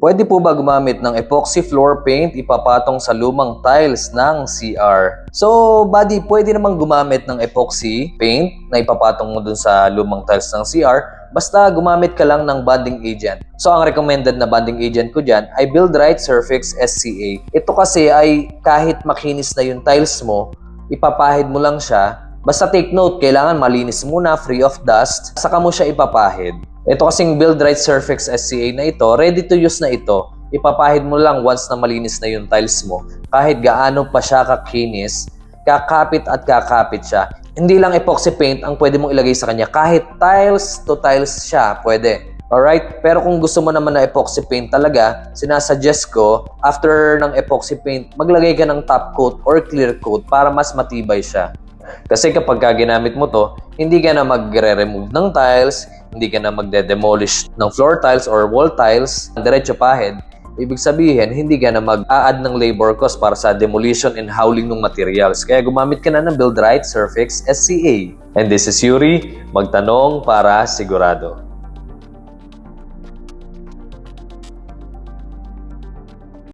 Pwede po ba gumamit ng epoxy floor paint ipapatong sa lumang tiles ng CR? So, buddy, pwede namang gumamit ng epoxy paint na ipapatong mo dun sa lumang tiles ng CR, basta gumamit ka lang ng bonding agent. So, ang recommended na bonding agent ko dyan ay Build Right Surfix SCA. Ito kasi ay kahit makinis na yung tiles mo, ipapahid mo lang siya. Basta take note, kailangan malinis muna, free of dust, saka mo siya ipapahid. Ito kasing Build Right Surfix SCA na ito, ready to use na ito. Ipapahid mo lang once na malinis na yung tiles mo. Kahit gaano pa siya kakinis, kakapit at kakapit siya. Hindi lang epoxy paint ang pwede mong ilagay sa kanya. Kahit tiles to tiles siya, pwede. Alright? Pero kung gusto mo naman na epoxy paint talaga, sinasuggest ko, after ng epoxy paint, maglagay ka ng top coat or clear coat para mas matibay siya. Kasi kapag ginamit mo to, hindi ka na magre-remove ng tiles, hindi ka na magde-demolish ng floor tiles or wall tiles, diretso pahid. Ibig sabihin, hindi ka na mag-a-add ng labor cost para sa demolition and hauling ng materials. Kaya gumamit ka na ng Build Right Surfix SCA. And this is Yuri, magtanong para sigurado.